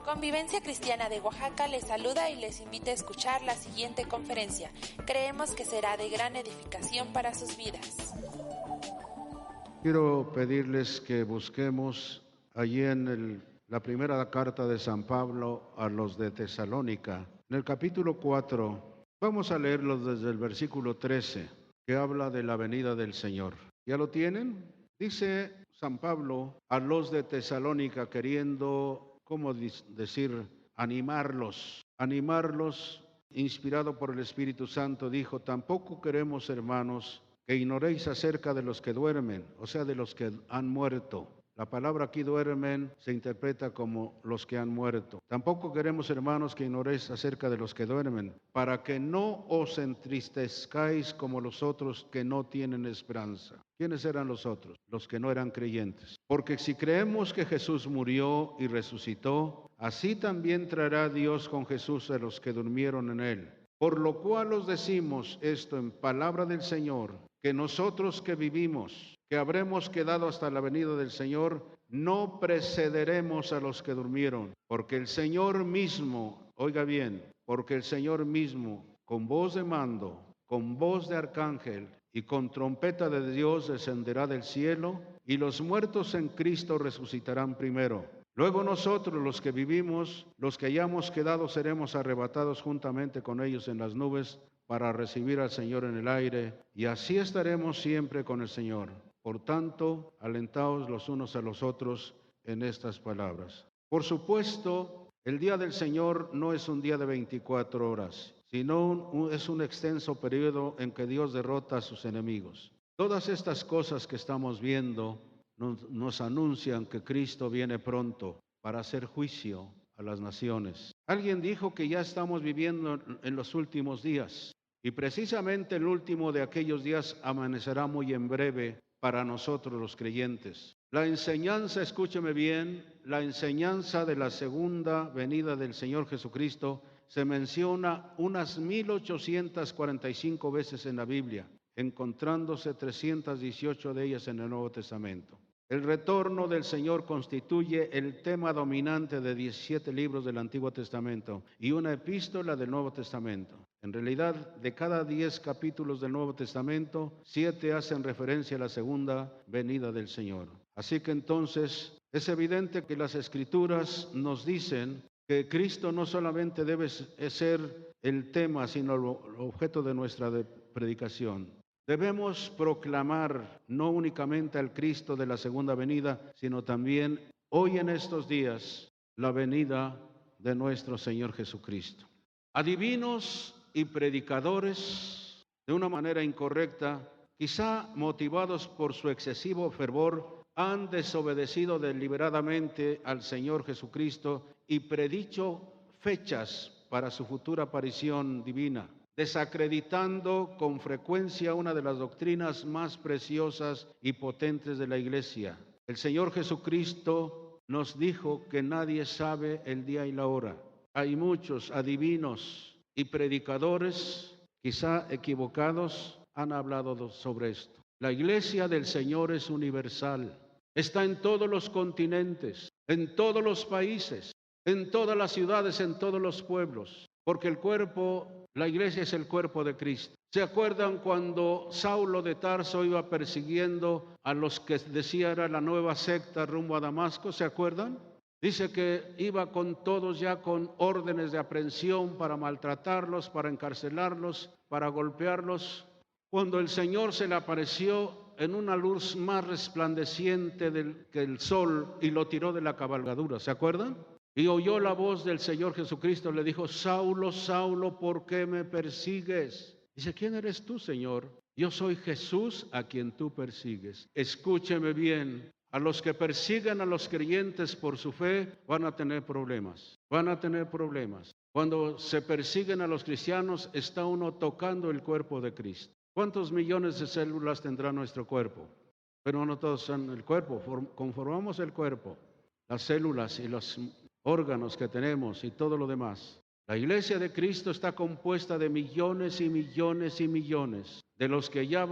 Convivencia Cristiana de Oaxaca les saluda y les invita a escuchar la siguiente conferencia. Creemos que será de gran edificación para sus vidas. Quiero pedirles que busquemos allí en la primera carta de San Pablo a los de Tesalónica. En el capítulo 4, vamos a leerlo desde el versículo 13, que habla de la venida del Señor. ¿Ya lo tienen? Dice San Pablo a los de Tesalónica, queriendo, ¿cómo decir? Animarlos, inspirado por el Espíritu Santo, dijo: tampoco queremos, hermanos, que ignoréis acerca de los que duermen, o sea, de los que han muerto. La palabra aquí duermen se interpreta como los que han muerto. Tampoco queremos, hermanos, que ignoréis acerca de los que duermen, para que no os entristezcáis como los otros que no tienen esperanza. ¿Quiénes eran los otros? Los que no eran creyentes. Porque si creemos que Jesús murió y resucitó, así también traerá Dios con Jesús a los que durmieron en él. Por lo cual os decimos esto en palabra del Señor, que nosotros que vivimos, que habremos quedado hasta la venida del Señor, no precederemos a los que durmieron, porque el Señor mismo, oiga bien, porque el Señor mismo, con voz de mando, con voz de arcángel y con trompeta de Dios descenderá del cielo, y los muertos en Cristo resucitarán primero. Luego nosotros, los que vivimos, los que hayamos quedado, seremos arrebatados juntamente con ellos en las nubes para recibir al Señor en el aire, y así estaremos siempre con el Señor. Por tanto, alentaos los unos a los otros en estas palabras. Por supuesto, el día del Señor no es un día de 24 horas, sino es un extenso periodo en que Dios derrota a sus enemigos. Todas estas cosas que estamos viendo nos anuncian que Cristo viene pronto para hacer juicio a las naciones. Alguien dijo que ya estamos viviendo en los últimos días, y precisamente el último de aquellos días amanecerá muy en breve para nosotros los creyentes. La enseñanza, escúcheme bien, la enseñanza de la segunda venida del Señor Jesucristo se menciona unas 1845 veces en la Biblia, encontrándose 318 de ellas en el Nuevo Testamento. El retorno del Señor constituye el tema dominante de 17 libros del Antiguo Testamento y una epístola del Nuevo Testamento. En realidad, de cada 10 capítulos del Nuevo Testamento, 7 hacen referencia a la segunda venida del Señor. Así que entonces es evidente que las Escrituras nos dicen que Cristo no solamente debe ser el tema, sino el objeto de nuestra predicación. Debemos proclamar no únicamente al Cristo de la segunda venida, sino también hoy en estos días la venida de nuestro Señor Jesucristo. Adivinos y predicadores, de una manera incorrecta, quizá motivados por su excesivo fervor, han desobedecido deliberadamente al Señor Jesucristo y predicho fechas para su futura aparición divina, desacreditando con frecuencia una de las doctrinas más preciosas y potentes de la Iglesia. El Señor Jesucristo nos dijo que nadie sabe el día y la hora. Hay muchos adivinos y predicadores, quizá equivocados, han hablado sobre esto. La Iglesia del Señor es universal, está en todos los continentes, en todos los países, en todas las ciudades, en todos los pueblos, porque la iglesia es el cuerpo de Cristo. ¿Se acuerdan cuando Saulo de Tarso iba persiguiendo a los que decía era la nueva secta rumbo a Damasco? ¿Se acuerdan? Dice que iba con todos ya con órdenes de aprehensión para maltratarlos, para encarcelarlos, para golpearlos. Cuando el Señor se le apareció en una luz más resplandeciente que el sol y lo tiró de la cabalgadura, ¿se acuerdan? Y oyó la voz del Señor Jesucristo, le dijo: Saulo, Saulo, ¿por qué me persigues? Dice: ¿quién eres tú, Señor? Yo soy Jesús a quien tú persigues. Escúcheme bien, a los que persiguen a los creyentes por su fe van a tener problemas, Cuando se persiguen a los cristianos, está uno tocando el cuerpo de Cristo. ¿Cuántos millones de células tendrá nuestro cuerpo? Pero no todos son el cuerpo, conformamos el cuerpo, las células y los órganos que tenemos y todo lo demás. La iglesia de Cristo está compuesta de millones y millones y millones, de los que ya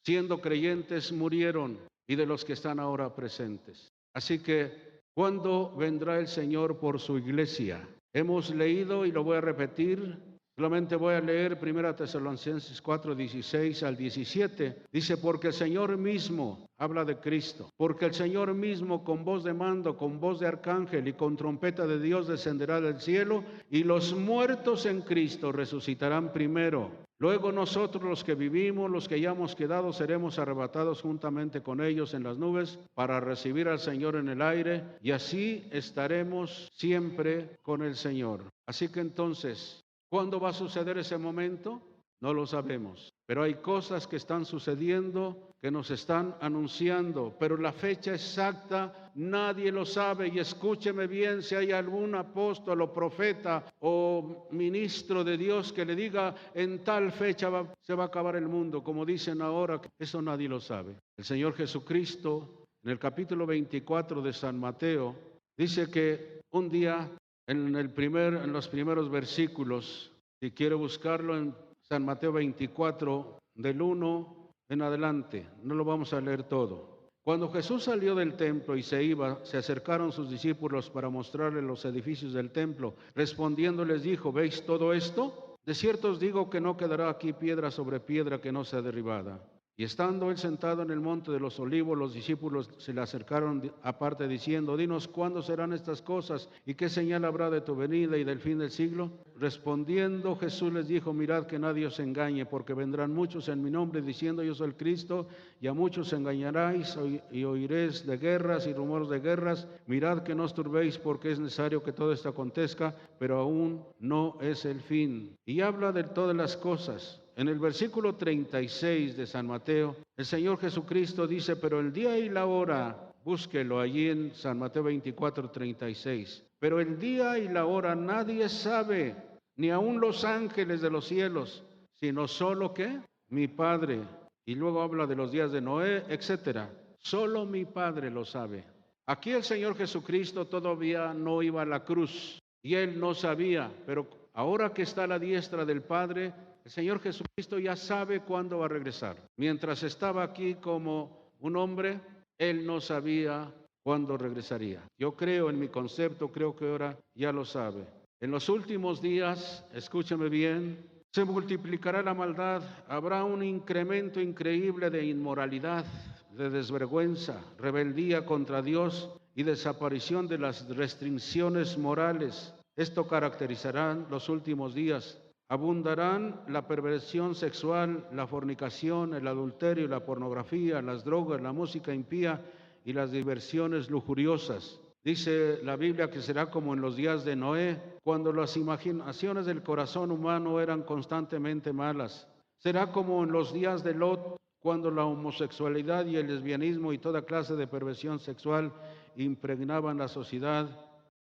siendo creyentes murieron y de los que están ahora presentes. Así que ¿Cuándo vendrá el Señor por su iglesia? Hemos leído, y lo voy a repetir, solamente voy a leer 1 Tesalonicenses 4, 16 al 17. Dice, porque el Señor mismo, habla de Cristo, porque el Señor mismo con voz de mando, con voz de arcángel y con trompeta de Dios descenderá del cielo, y los muertos en Cristo resucitarán primero. Luego nosotros los que vivimos, los que hayamos quedado, seremos arrebatados juntamente con ellos en las nubes para recibir al Señor en el aire, y así estaremos siempre con el Señor. Así que entonces, ¿cuándo va a suceder ese momento? No lo sabemos, pero hay cosas que están sucediendo, que nos están anunciando, pero la fecha exacta nadie lo sabe. Y escúcheme bien, si hay algún apóstol o profeta o ministro de Dios que le diga en tal fecha se va a acabar el mundo, como dicen ahora, eso nadie lo sabe. El Señor Jesucristo, en el capítulo 24 de San Mateo, dice que un día, en los primeros versículos, si quiere buscarlo en San Mateo 24, del 1 en adelante, no lo vamos a leer todo. Cuando Jesús salió del templo y se iba, se acercaron sus discípulos para mostrarle los edificios del templo. Respondiendo les dijo, ¿veis todo esto? De cierto os digo que no quedará aquí piedra sobre piedra que no sea derribada. Y estando él sentado en el monte de los olivos, los discípulos se le acercaron aparte diciendo, dinos cuándo serán estas cosas y qué señal habrá de tu venida y del fin del siglo. Respondiendo Jesús les dijo, mirad que nadie os engañe, porque vendrán muchos en mi nombre diciendo yo soy el Cristo, y a muchos engañaréis y oiréis de guerras y rumores de guerras. Mirad que no os turbéis, porque es necesario que todo esto acontezca, pero aún no es el fin. Y habla de todas las cosas. En el versículo 36 de San Mateo, el Señor Jesucristo dice, pero el día y la hora, búsquelo allí en San Mateo 24, 36, pero el día y la hora nadie sabe, ni aun los ángeles de los cielos, sino solo ¿qué? Mi Padre. Y luego habla de los días de Noé, etcétera. Solo mi Padre lo sabe. Aquí el Señor Jesucristo todavía no iba a la cruz y Él no sabía, pero ahora que está a la diestra del Padre, el Señor Jesucristo ya sabe cuándo va a regresar. Mientras estaba aquí como un hombre, Él no sabía cuándo regresaría. Yo creo en mi concepto, creo que ahora ya lo sabe. En los últimos días, escúchame bien, se multiplicará la maldad, habrá un incremento increíble de inmoralidad, de desvergüenza, rebeldía contra Dios y desaparición de las restricciones morales. Esto caracterizará los últimos días. Abundarán la perversión sexual, la fornicación, el adulterio, la pornografía, las drogas, la música impía y las diversiones lujuriosas. Dice la Biblia que será como en los días de Noé, cuando las imaginaciones del corazón humano eran constantemente malas. Será como en los días de Lot, cuando la homosexualidad y el lesbianismo y toda clase de perversión sexual impregnaban la sociedad.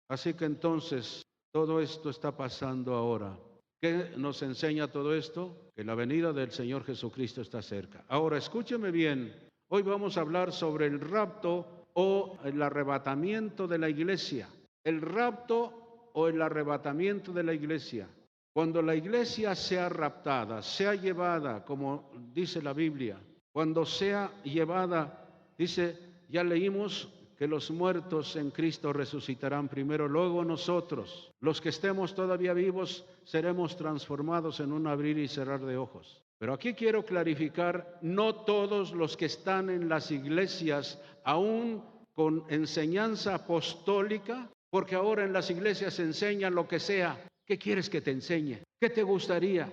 Así que entonces todo esto está pasando ahora. ¿Qué nos enseña todo esto? Que la venida del Señor Jesucristo está cerca. Ahora, escúcheme bien. Hoy vamos a hablar sobre el rapto o el arrebatamiento de la iglesia. El rapto o el arrebatamiento de la iglesia. Cuando la iglesia sea raptada, sea llevada, como dice la Biblia, cuando sea llevada, dice, ya leímos que los muertos en Cristo resucitarán primero, luego nosotros, los que estemos todavía vivos, seremos transformados en un abrir y cerrar de ojos. Pero aquí quiero clarificar, no todos los que están en las iglesias, aún con enseñanza apostólica, porque ahora en las iglesias se enseña lo que sea. ¿Qué quieres que te enseñe? ¿Qué te gustaría?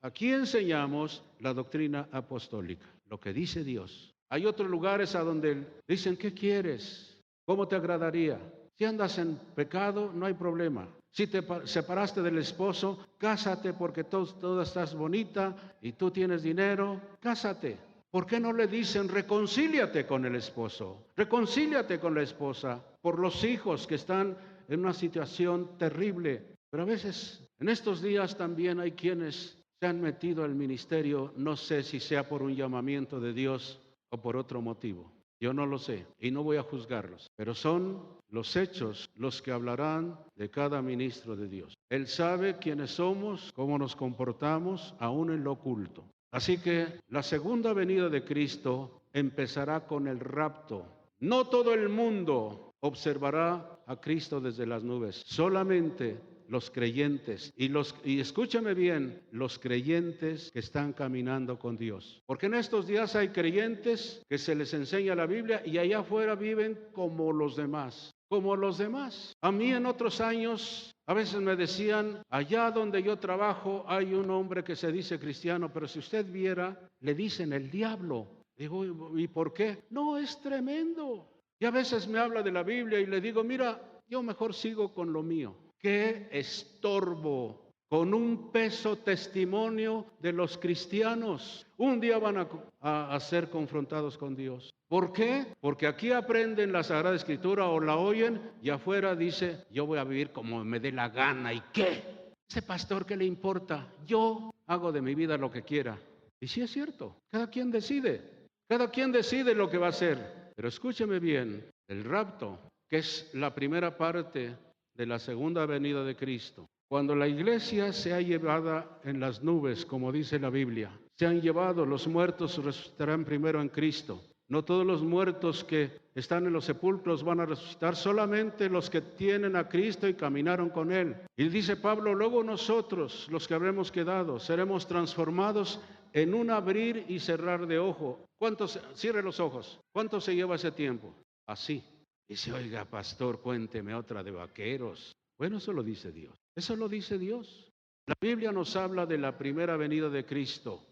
Aquí enseñamos la doctrina apostólica, lo que dice Dios. Hay otros lugares a donde dicen, ¿qué quieres? ¿Cómo te agradaría? Si andas en pecado, no hay problema. Si te separaste del esposo, cásate porque toda estás bonita y tú tienes dinero, cásate. ¿Por qué no le dicen reconcíliate con el esposo? Reconcíliate con la esposa por los hijos que están en una situación terrible. Pero a veces, en estos días también hay quienes se han metido al ministerio, no sé si sea por un llamamiento de Dios o por otro motivo. Yo no lo sé y no voy a juzgarlos, pero son los hechos los que hablarán de cada ministro de Dios. Él sabe quiénes somos, cómo nos comportamos, aún en lo oculto. Así que la segunda venida de Cristo empezará con el rapto. No todo el mundo, observará a Cristo desde las nubes. Solamente los creyentes, y escúchame bien, los creyentes que están caminando con Dios. Porque en estos días hay creyentes que se les enseña la Biblia y allá afuera viven como los demás. Como los demás. A mí en otros años, a veces me decían, allá donde yo trabajo hay un hombre que se dice cristiano, pero si usted viera, le dicen el diablo. Digo, ¿y por qué? No, es tremendo. Y a veces me habla de la Biblia y le digo, mira, yo mejor sigo con lo mío. ¡Qué estorbo! Con un peso testimonio de los cristianos. Un día van a ser confrontados con Dios. ¿Por qué? Porque aquí aprenden la Sagrada Escritura o la oyen y afuera dice, yo voy a vivir como me dé la gana. ¿Y qué? Ese pastor, ¿qué le importa? Yo hago de mi vida lo que quiera. Y sí es cierto, cada quien decide. Cada quien decide lo que va a hacer. Pero escúcheme bien, el rapto, que es la primera parte de la segunda venida de Cristo. Cuando la iglesia sea llevada en las nubes, como dice la Biblia, se han llevado, los muertos resucitarán primero en Cristo. No todos los muertos que están en los sepulcros van a resucitar, solamente los que tienen a Cristo y caminaron con Él. Y dice Pablo, luego nosotros, los que habremos quedado, seremos transformados en un abrir y cerrar de ojo. ¿Cuántos? Cierre los ojos. ¿Cuánto se lleva ese tiempo? Así. Dice, oiga, pastor, cuénteme otra de vaqueros. Bueno, eso lo dice Dios. Eso lo dice Dios. La Biblia nos habla de la primera venida de Cristo,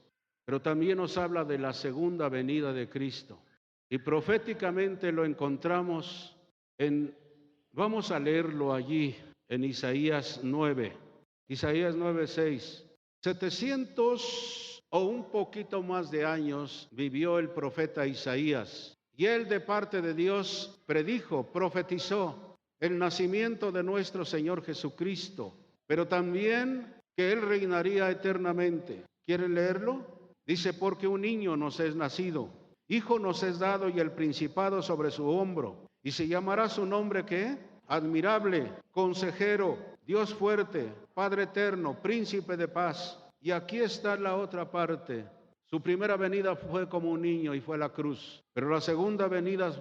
pero también nos habla de la segunda venida de Cristo. Y proféticamente lo encontramos vamos a leerlo allí en Isaías 9. Isaías 9:6. 700 o un poquito más de años vivió el profeta Isaías. Y él de parte de Dios predijo, profetizó el nacimiento de nuestro Señor Jesucristo, pero también que Él reinaría eternamente. ¿Quieren leerlo? Dice, porque un niño nos es nacido, hijo nos es dado y el principado sobre su hombro. Y se llamará su nombre, ¿qué? Admirable, consejero, Dios fuerte, Padre eterno, príncipe de paz. Y aquí está la otra parte. Su primera venida fue como un niño y fue a la cruz. Pero la segunda venida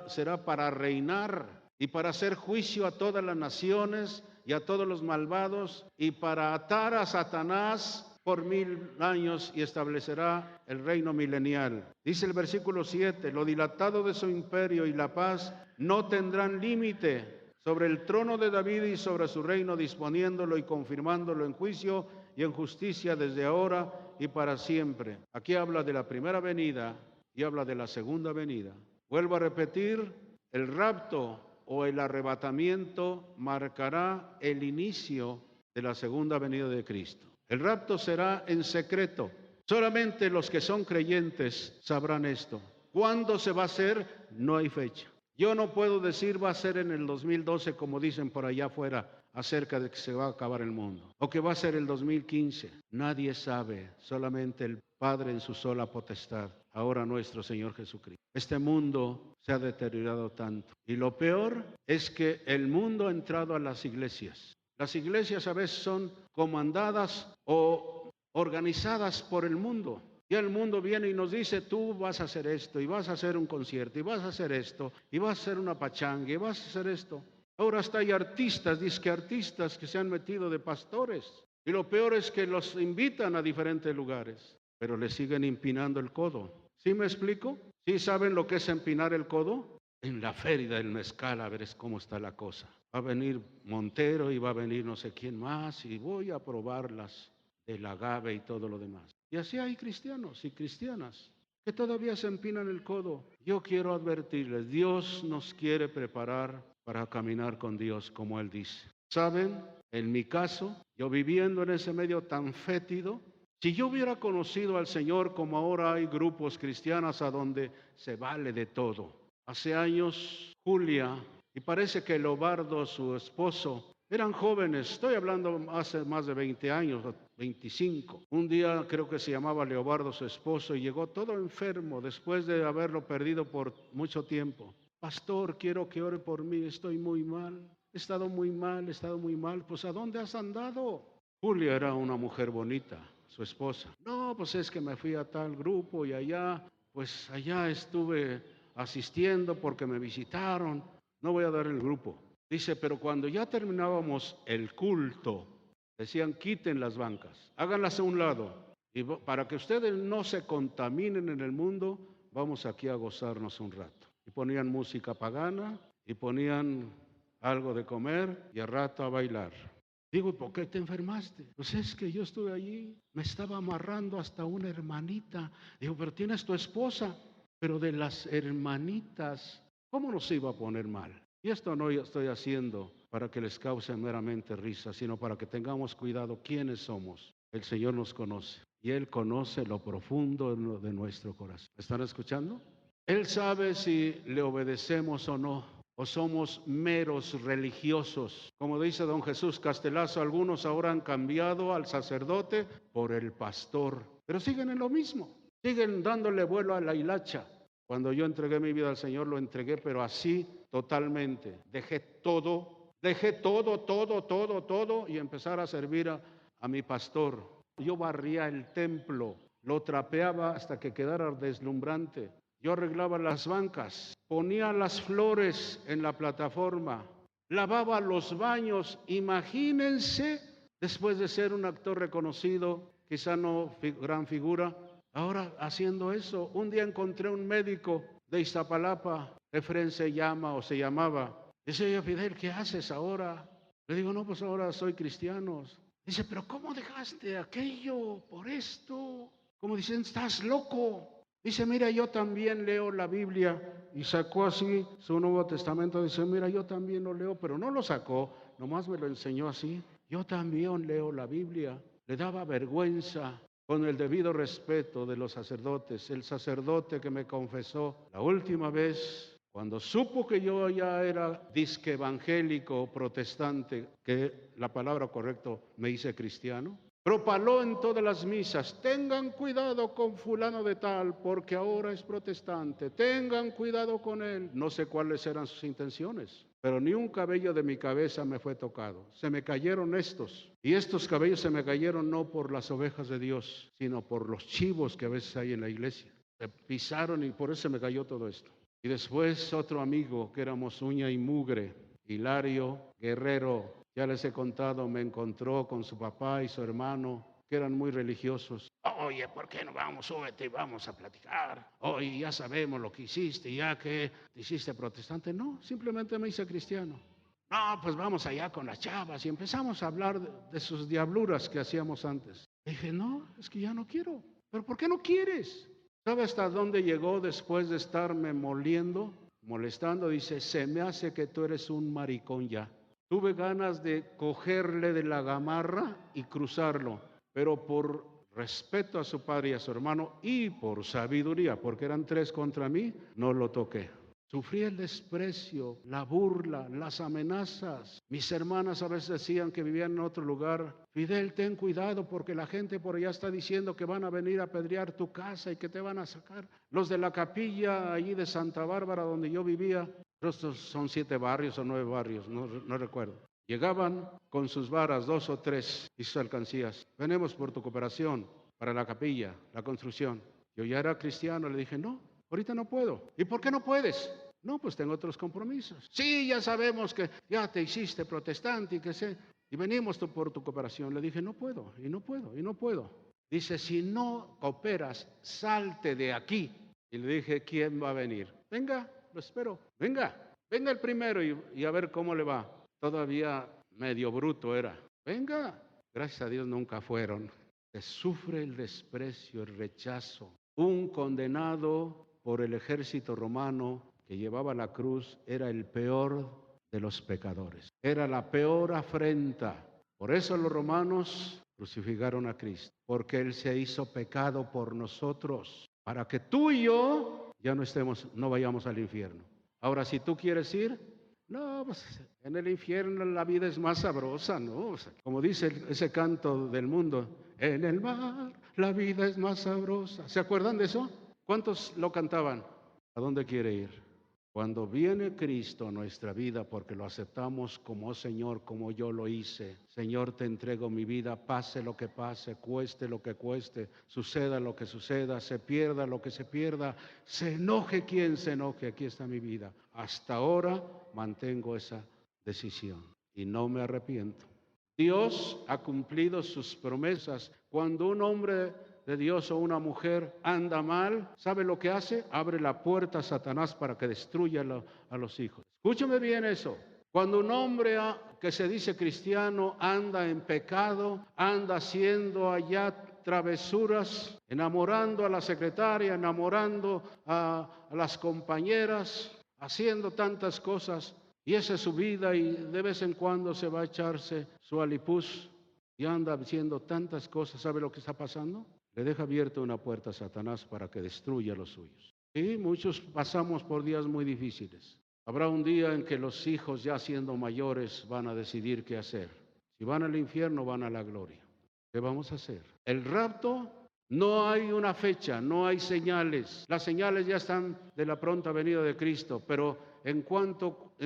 será para reinar y para hacer juicio a todas las naciones y a todos los malvados y para atar a Satanás por 1000 años y establecerá el reino milenial. Dice el versículo 7, lo dilatado de su imperio y la paz no tendrán límite sobre el trono de David y sobre su reino, disponiéndolo y confirmándolo en juicio y en justicia desde ahora y para siempre. Aquí habla de la primera venida y habla de la segunda venida. Vuelvo a repetir, el rapto o el arrebatamiento marcará el inicio de la segunda venida de Cristo. El rapto será en secreto. Solamente los que son creyentes sabrán esto. ¿Cuándo se va a hacer? No hay fecha. Yo no puedo decir va a ser en el 2012 como dicen por allá afuera acerca de que se va a acabar el mundo o que va a ser el 2015. Nadie sabe, solamente el Padre en su sola potestad, ahora nuestro Señor Jesucristo. Este mundo se ha deteriorado tanto y lo peor es que el mundo ha entrado a las iglesias. Las iglesias a veces son comandadas o organizadas por el mundo. Y el mundo viene y nos dice, tú vas a hacer esto, y vas a hacer un concierto, y vas a hacer esto, y vas a hacer una pachanga, y vas a hacer esto. Ahora hasta hay artistas, disque artistas que se han metido de pastores. Y lo peor es que los invitan a diferentes lugares, pero les siguen empinando el codo. ¿Sí me explico? ¿Sí saben lo que es empinar el codo? En la feria del mezcal, a ver cómo está la cosa. Va a venir Montero y va a venir no sé quién más, y voy a probarlas del agave y todo lo demás. Y así hay cristianos y cristianas que todavía se empinan el codo. Yo quiero advertirles, Dios nos quiere preparar para caminar con Dios como Él dice. ¿Saben? En mi caso, yo viviendo en ese medio tan fétido, si yo hubiera conocido al Señor como ahora hay grupos cristianos a donde se vale de todo. Hace años, Julia, y parece que Leobardo, su esposo, eran jóvenes, estoy hablando hace más de 20 años, 25. Un día creo que se llamaba Leobardo su esposo y llegó todo enfermo después de haberlo perdido por mucho tiempo. Pastor, quiero que ore por mí, estoy muy mal, he estado muy mal, he estado muy mal. Pues ¿a dónde has andado? Julia era una mujer bonita, su esposa. No, pues es que me fui a tal grupo y allá, pues allá estuve asistiendo porque me visitaron. no voy a dar el grupo. Dice, pero cuando ya terminábamos el culto, decían, quiten las bancas, háganlas a un lado. Y para que ustedes no se contaminen en el mundo, vamos aquí a gozarnos un rato. Y ponían música pagana y ponían algo de comer y a rato a bailar. Digo, ¿por qué te enfermaste? Pues es que yo estuve allí, me estaba amarrando hasta una hermanita. Digo, pero tienes tu esposa. Pero de las hermanitas, ¿cómo nos iba a poner mal? Y esto no estoy haciendo para que les cause meramente risa, sino para que tengamos cuidado quiénes somos. El Señor nos conoce y Él conoce lo profundo de nuestro corazón. ¿Me están escuchando? Él sabe si le obedecemos o no, o somos meros religiosos. Como dice don Jesús Castelazo, algunos ahora han cambiado al sacerdote por el pastor, pero siguen en lo mismo. Siguen dándole vuelo a la hilacha. Cuando yo entregué mi vida al Señor, lo entregué, pero así totalmente. Dejé todo, todo, y empezar a servir a mi pastor. Yo barría el templo, lo trapeaba hasta que quedara deslumbrante. Yo arreglaba las bancas, ponía las flores en la plataforma, lavaba los baños. Imagínense, después de ser un actor reconocido, quizá no gran figura, ahora haciendo eso. Un día encontré un médico de Iztapalapa, Efren se llama o se llamaba. Dice, oye, Fidel, ¿qué haces ahora? Le digo, no, pues ahora soy cristiano. Dice, pero ¿cómo dejaste aquello por esto? Como dicen, estás loco. Dice, mira, yo también leo la Biblia. Y sacó así su Nuevo Testamento. Dice, mira, yo también lo leo, pero no lo sacó, nomás me lo enseñó así. Yo también leo la Biblia. Le daba vergüenza, con el debido respeto de los sacerdotes. El sacerdote que me confesó la última vez, cuando supo que yo ya era disque evangélico protestante, que la palabra correcta me hice cristiano, propaló en todas las misas, tengan cuidado con fulano de tal, porque ahora es protestante, tengan cuidado con él. No sé cuáles eran sus intenciones, pero ni un cabello de mi cabeza me fue tocado. Se me cayeron estos, y estos cabellos se me cayeron no por las ovejas de Dios, sino por los chivos que a veces hay en la iglesia. Se pisaron y por eso se me cayó todo esto. Y después otro amigo que éramos uña y mugre, Hilario Guerrero, ya les he contado, me encontró con su papá y su hermano, que eran muy religiosos. Oye, ¿por qué no vamos? Súbete y vamos a platicar. Oye, ya sabemos lo que hiciste, ya que te hiciste protestante. No, simplemente me hice cristiano. No, pues vamos allá con las chavas. Y empezamos a hablar de sus diabluras que hacíamos antes. Dije, no, es que ya no quiero. ¿Pero por qué no quieres? ¿Sabe hasta dónde llegó después de estarme molestando? Dice, se me hace que tú eres un maricón ya. Tuve ganas de cogerle de la gamarra y cruzarlo, pero por respeto a su padre y a su hermano y por sabiduría, porque eran 3 contra mí, no lo toqué. Sufrí el desprecio, la burla, las amenazas. Mis hermanas a veces decían que vivían en otro lugar. Fidel, ten cuidado porque la gente por allá está diciendo que van a venir a apedrear tu casa y que te van a sacar. Los de la capilla allí de Santa Bárbara donde yo vivía, estos son 7 barrios o 9 barrios, no recuerdo. Llegaban con sus varas, 2 o 3 y sus alcancías. Venimos por tu cooperación para la capilla, la construcción. Yo ya era cristiano, le dije, no, ahorita no puedo. ¿Y por qué no puedes? No, pues tengo otros compromisos. Sí, ya sabemos que ya te hiciste protestante y que sé. Y venimos por tu cooperación. Le dije, no puedo, y no puedo, y no puedo. Dice, si no cooperas, salte de aquí. Y le dije, ¿quién va a venir? Venga, lo espero. Venga el primero y a ver cómo le va. Todavía medio bruto era. Venga. Gracias a Dios nunca fueron. Se sufre el desprecio, el rechazo. Un condenado por el ejército romano que llevaba la cruz era el peor de los pecadores. Era la peor afrenta. Por eso los romanos crucificaron a Cristo, porque Él se hizo pecado por nosotros, para que tú y yo ya no vayamos al infierno. Ahora, si tú quieres ir, no, pues en el infierno la vida es más sabrosa, ¿no? O sea, como dice ese canto del mundo, en el mar la vida es más sabrosa. ¿Se acuerdan de eso? ¿Cuántos lo cantaban? ¿A dónde quiere ir? Cuando viene Cristo a nuestra vida, porque lo aceptamos como Señor, como yo lo hice. Señor, te entrego mi vida, pase lo que pase, cueste lo que cueste, suceda lo que suceda, se pierda lo que se pierda, se enoje quien se enoje, aquí está mi vida. Hasta ahora mantengo esa decisión y no me arrepiento. Dios ha cumplido sus promesas. Cuando un hombre de Dios o una mujer anda mal, ¿sabe lo que hace? Abre la puerta a Satanás para que destruya a los hijos. Escúcheme bien eso. Cuando un hombre que se dice cristiano anda en pecado, anda haciendo allá travesuras, enamorando a la secretaria, enamorando a las compañeras, haciendo tantas cosas, y esa es su vida, y de vez en cuando se va a echarse su alipuz y anda haciendo tantas cosas. ¿Sabe lo que está pasando? Le deja abierta una puerta a Satanás para que destruya a los suyos. Y muchos pasamos por días muy difíciles. Habrá un día en que los hijos, ya siendo mayores, van a decidir qué hacer. Si van al infierno, van a la gloria. ¿Qué vamos a hacer? El rapto, no hay una fecha, no hay señales. Las señales ya están de la pronta venida de Cristo, pero en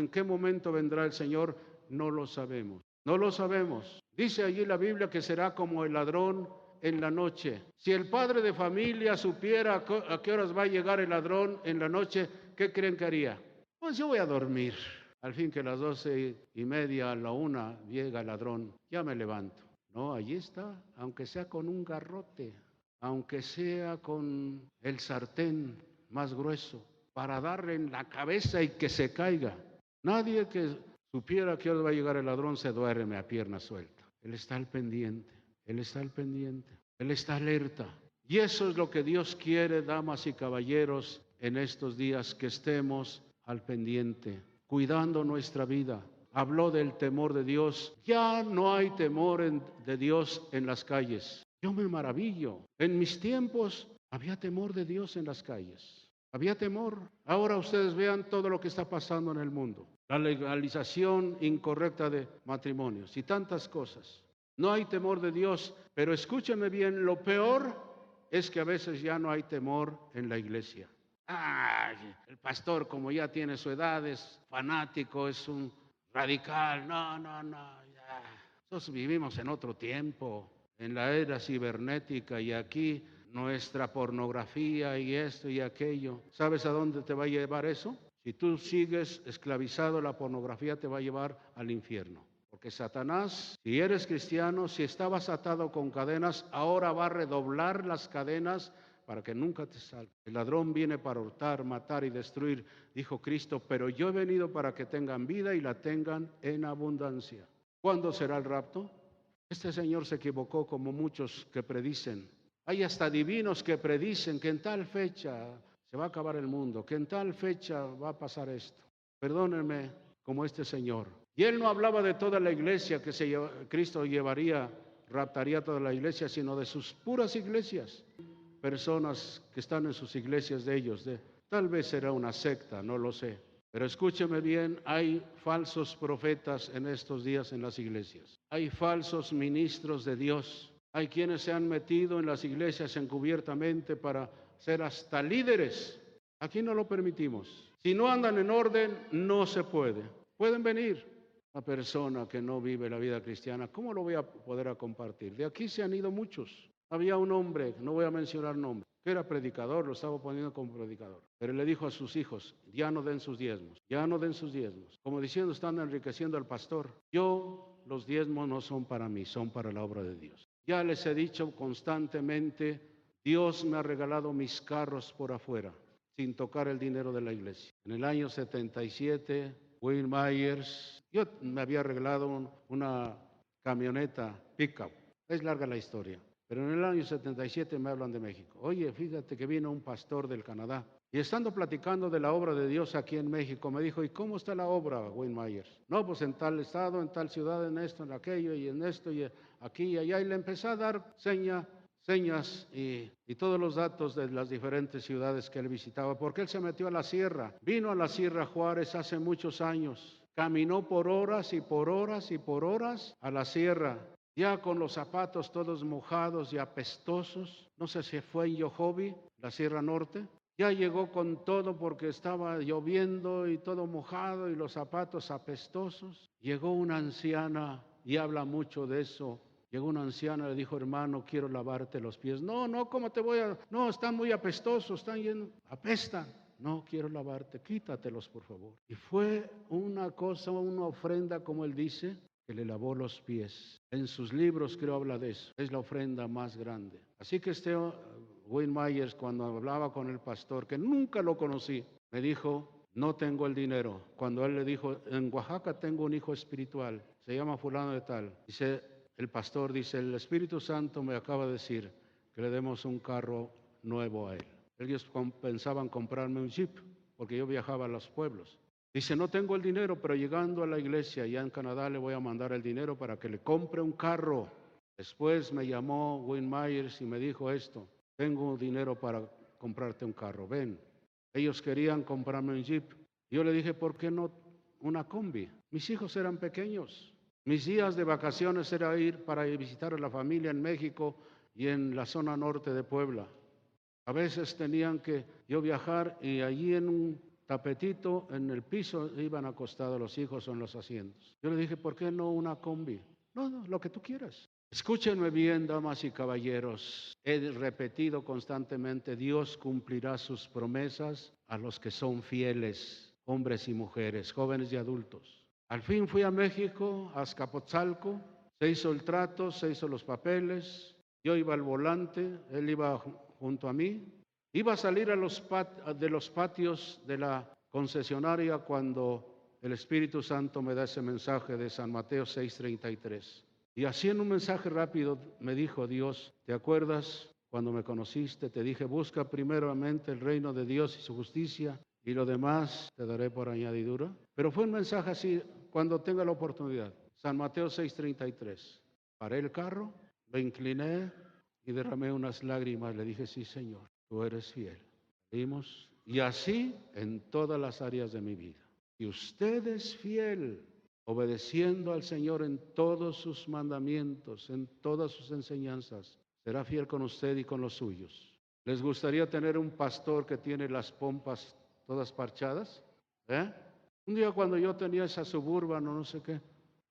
qué momento vendrá el Señor, no lo sabemos. No lo sabemos. Dice allí la Biblia que será como el ladrón en la noche. Si el padre de familia supiera a qué horas va a llegar el ladrón en la noche, ¿qué creen que haría? Pues yo voy a dormir. Al fin que a las 12:30, a la 1, llega el ladrón. Ya me levanto. No, allí está, aunque sea con un garrote, aunque sea con el sartén más grueso, para darle en la cabeza y que se caiga. Nadie que supiera que ahora va a llegar el ladrón se duerme a pierna suelta. Él está al pendiente, Él está al pendiente, Él está alerta. Y eso es lo que Dios quiere, damas y caballeros, en estos días, que estemos al pendiente, cuidando nuestra vida. Habló del temor de Dios. Ya no hay temor de Dios en las calles. Yo me maravillo. En mis tiempos había temor de Dios en las calles. Había temor. Ahora ustedes vean todo lo que está pasando en el mundo. La legalización incorrecta de matrimonios y tantas cosas. No hay temor de Dios, pero escúchenme bien, lo peor es que a veces ya no hay temor en la iglesia. El pastor, como ya tiene su edad, es fanático, es un radical. No, ya. Nosotros vivimos en otro tiempo, en la era cibernética, y aquí nuestra pornografía y esto y aquello. ¿Sabes a dónde te va a llevar eso? Si tú sigues esclavizado, la pornografía te va a llevar al infierno. Porque Satanás, si eres cristiano, si estabas atado con cadenas, ahora va a redoblar las cadenas para que nunca te salga. El ladrón viene para hurtar, matar y destruir, dijo Cristo, pero yo he venido para que tengan vida y la tengan en abundancia. ¿Cuándo será el rapto? Este señor se equivocó, como muchos que predicen. Hay hasta divinos que predicen que en tal fecha se va a acabar el mundo, que en tal fecha va a pasar esto. Perdónenme, como este señor. Y él no hablaba de toda la iglesia que Cristo raptaría toda la iglesia, sino de sus puras iglesias. Personas que están en sus iglesias de ellos. Tal vez será una secta, no lo sé. Pero escúcheme bien, hay falsos profetas en estos días en las iglesias. Hay falsos ministros de Dios. Hay quienes se han metido en las iglesias encubiertamente para ser hasta líderes. Aquí no lo permitimos. Si no andan en orden, no se puede. Pueden venir. Una persona que no vive la vida cristiana, ¿cómo lo voy a poder compartir? De aquí se han ido muchos. Había un hombre, no voy a mencionar nombre, que era predicador, lo estaba poniendo como predicador. Pero le dijo a sus hijos, ya no den sus diezmos, ya no den sus diezmos. Como diciendo, están enriqueciendo al pastor. Los diezmos no son para mí, son para la obra de Dios. Ya les he dicho constantemente, Dios me ha regalado mis carros por afuera, sin tocar el dinero de la iglesia. En el año 77, Will Myers, yo me había regalado una camioneta pickup. Es larga la historia. Pero en el año 77 me hablan de México. Oye, fíjate que vino un pastor del Canadá. Y estando platicando de la obra de Dios aquí en México, me dijo, ¿y cómo está la obra, Wayne Myers? No, pues en tal estado, en tal ciudad, en esto, en aquello, y en esto, y aquí y allá. Y le empecé a dar señas y todos los datos de las diferentes ciudades que él visitaba, porque él se metió a la sierra. Vino a la Sierra Juárez hace muchos años. Caminó por horas y por horas y por horas a la sierra. Ya con los zapatos todos mojados y apestosos. No sé si fue en Yohovi, la Sierra Norte. Ya llegó con todo porque estaba lloviendo y todo mojado y los zapatos apestosos. Llegó una anciana y habla mucho de eso. Llegó una anciana y le dijo, hermano, quiero lavarte los pies. No, ¿cómo te voy a...? No, están muy apestosos, están llenos, apestan. No quiero lavarte, quítatelos por favor. Y fue una cosa, una ofrenda, como él dice, que le lavó los pies. En sus libros creo habla de eso. Es la ofrenda más grande. Así que Wayne Myers, cuando hablaba con el pastor, que nunca lo conocí, me dijo, no tengo el dinero. Cuando él le dijo, en Oaxaca tengo un hijo espiritual, se llama fulano de tal. Dice, el pastor dice, el Espíritu Santo me acaba de decir que le demos un carro nuevo a él. Ellos pensaban comprarme un jeep, porque yo viajaba a los pueblos. Dice, no tengo el dinero, pero llegando a la iglesia, ya en Canadá, le voy a mandar el dinero para que le compre un carro. Después me llamó Wayne Myers y me dijo esto, tengo dinero para comprarte un carro, ven. Ellos querían comprarme un jeep. Yo le dije, ¿por qué no una combi? Mis hijos eran pequeños. Mis días de vacaciones era ir para visitar a la familia en México y en la zona norte de Puebla. A veces tenían que yo viajar y allí en un tapetito en el piso iban acostados los hijos o en los asientos. Yo le dije, ¿por qué no una combi? No, lo que tú quieras. Escúchenme bien, damas y caballeros. He repetido constantemente, Dios cumplirá sus promesas a los que son fieles, hombres y mujeres, jóvenes y adultos. Al fin fui a México, a Azcapotzalco, se hizo el trato, se hizo los papeles, yo iba al volante, él iba junto a mí. Iba a salir de los patios de la concesionaria cuando el Espíritu Santo me da ese mensaje de San Mateo 6:33. Y así en un mensaje rápido me dijo Dios, ¿te acuerdas cuando me conociste? Te dije, busca primeramente el reino de Dios y su justicia y lo demás te daré por añadidura. Pero fue un mensaje así, cuando tenga la oportunidad. San Mateo 6:33. Paré el carro, me incliné y derramé unas lágrimas. Le dije, sí, Señor, tú eres fiel. Vimos, y así en todas las áreas de mi vida. Y usted es fiel, obedeciendo al Señor en todos sus mandamientos, en todas sus enseñanzas. Será fiel con usted y con los suyos. ¿Les gustaría tener un pastor que tiene las pompas todas parchadas? Un día cuando yo tenía esa Suburban o no sé qué,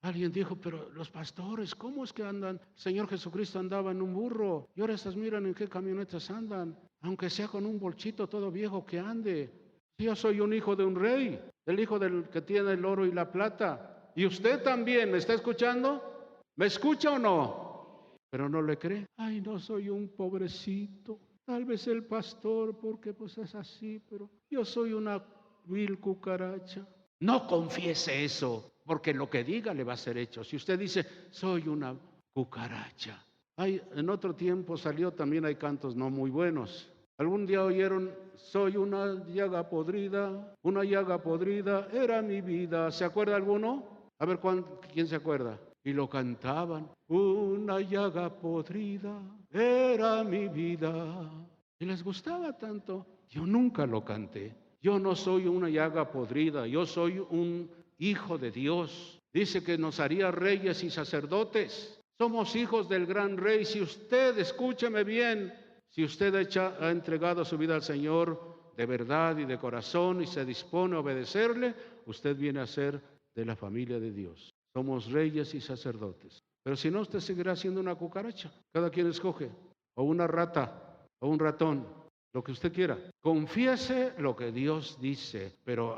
alguien dijo, pero los pastores, ¿cómo es que andan? El Señor Jesucristo andaba en un burro y ahora estas miran en qué camionetas andan, aunque sea con un bolchito todo viejo que ande. Yo soy un hijo de un rey, el hijo del que tiene el oro y la plata. Y usted también, ¿me está escuchando? ¿Me escucha o no? Pero no le cree. Ay, no, soy un pobrecito. Tal vez el pastor, porque pues es así, pero yo soy una vil cucaracha. No confiese eso, porque lo que diga le va a ser hecho. Si usted dice, soy una cucaracha. En otro tiempo salió también, hay cantos no muy buenos. Algún día oyeron, soy una llaga podrida, era mi vida. ¿Se acuerda alguno? A ver, ¿quién se acuerda? Y lo cantaban, una llaga podrida, era mi vida. Y les gustaba tanto. Yo nunca lo canté. Yo no soy una llaga podrida, yo soy un hijo de Dios. Dice que nos haría reyes y sacerdotes. Somos hijos del gran rey. Si usted, escúcheme bien, si usted ha entregado su vida al Señor de verdad y de corazón y se dispone a obedecerle, usted viene a ser de la familia de Dios. Somos reyes y sacerdotes. Pero si no, usted seguirá siendo una cucaracha. Cada quien escoge, o una rata, o un ratón, lo que usted quiera. Confiese lo que Dios dice, pero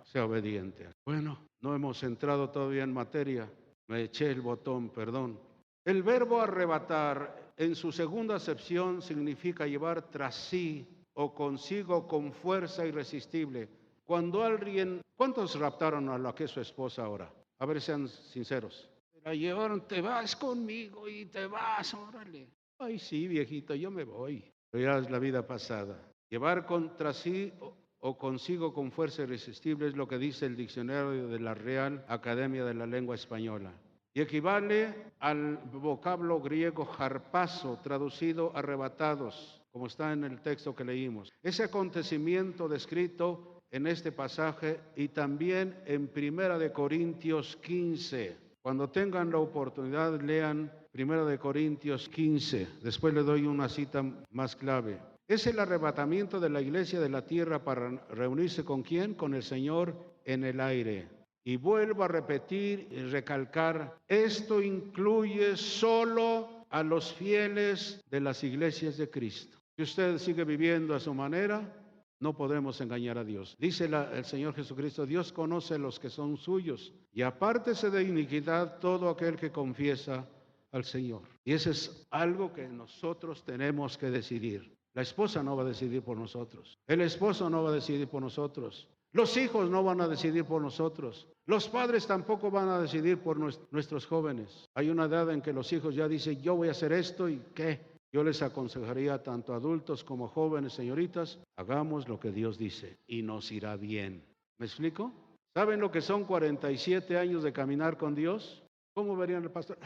sea obediente. Bueno, no hemos entrado todavía en materia. Me eché el botón, perdón. El verbo arrebatar en su segunda acepción significa llevar tras sí o consigo con fuerza irresistible. Cuando alguien, ¿cuántos raptaron a la que es su esposa ahora? A ver, sean sinceros. La llevaron, te vas conmigo y te vas, órale. Ay, sí, viejito, yo me voy. Pero ya es la vida pasada. Llevar contra sí o consigo con fuerza irresistible es lo que dice el diccionario de la Real Academia de la Lengua Española. Y equivale al vocablo griego harpazo, traducido arrebatados, como está en el texto que leímos. Ese acontecimiento descrito en este pasaje y también en 1 Corintios 15. Cuando tengan la oportunidad, lean 1 Corintios 15. Después le doy una cita más clave. Es el arrebatamiento de la iglesia de la tierra para reunirse ¿con quién? Con el Señor en el aire. Y vuelvo a repetir y recalcar, esto incluye solo a los fieles de las iglesias de Cristo. Si usted sigue viviendo a su manera, No podemos engañar a Dios. Dice el Señor Jesucristo, Dios conoce a los que son suyos y apártese de iniquidad todo aquel que confiesa al Señor. Y eso es algo que nosotros tenemos que decidir. La esposa no va a decidir por nosotros. El esposo no va a decidir por nosotros. Los hijos no van a decidir por nosotros. Los padres tampoco van a decidir por nuestros jóvenes. Hay una edad en que los hijos ya dicen, yo voy a hacer esto y ¿qué? Yo les aconsejaría tanto a adultos como jóvenes, señoritas, hagamos lo que Dios dice y nos irá bien. ¿Me explico? ¿Saben lo que son 47 años de caminar con Dios? ¿Cómo verían el pastor?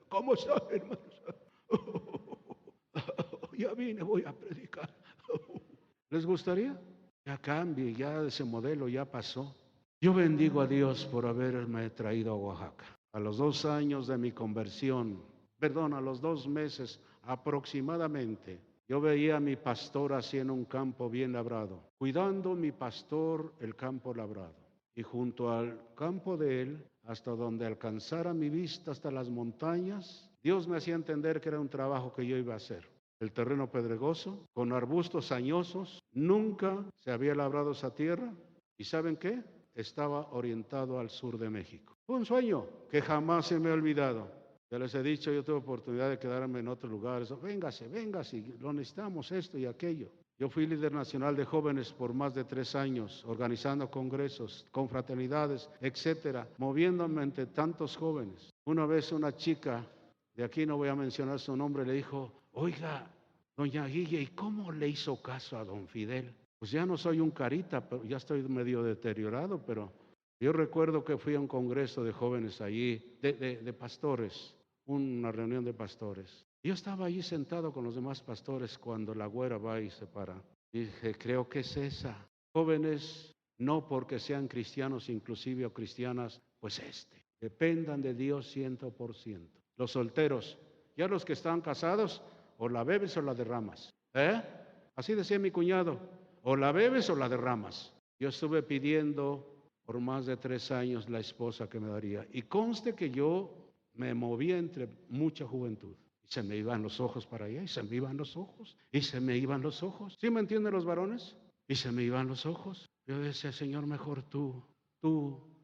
¿Cómo están, hermanos? Ya vine, voy a predicar. ¿Les gustaría? Ya cambie, ya ese modelo ya pasó. Yo bendigo a Dios por haberme traído a Oaxaca. A los 2 años de mi conversión, a los 2 meses aproximadamente, yo veía a mi pastor haciendo un campo bien labrado, cuidando mi pastor el campo labrado. Y junto al campo de él, hasta donde alcanzara mi vista, hasta las montañas, Dios me hacía entender que era un trabajo que yo iba a hacer. El terreno pedregoso, con arbustos añosos, nunca se había labrado esa tierra. ¿Y saben qué? Estaba orientado al sur de México. Fue un sueño que jamás se me ha olvidado. Ya les he dicho, yo tuve oportunidad de quedarme en otros lugares. Véngase, lo necesitamos esto y aquello. Yo fui líder nacional de jóvenes por más de 3 años, organizando congresos, confraternidades, etcétera, moviéndome entre tantos jóvenes. Una vez una chica, de aquí no voy a mencionar su nombre, le dijo, oiga, doña Guille, ¿y cómo le hizo caso a don Fidel? Pues ya no soy un carita, pero ya estoy medio deteriorado, pero yo recuerdo que fui a un congreso de jóvenes allí, de pastores, una reunión de pastores. Yo estaba allí sentado con los demás pastores cuando la güera va y se para. Y dije, creo que es esa. Jóvenes, no porque sean cristianos inclusive o cristianas, pues dependan de Dios 100%. Los solteros, ya los que están casados, o la bebes o la derramas. Así decía mi cuñado, o la bebes o la derramas. Yo estuve pidiendo por más de 3 años la esposa que me daría. Y conste que yo me movía entre mucha juventud. Y se me iban los ojos para allá, y se me iban los ojos, y se me iban los ojos. ¿Sí me entienden los varones? Y se me iban los ojos. Yo decía, Señor, mejor tú,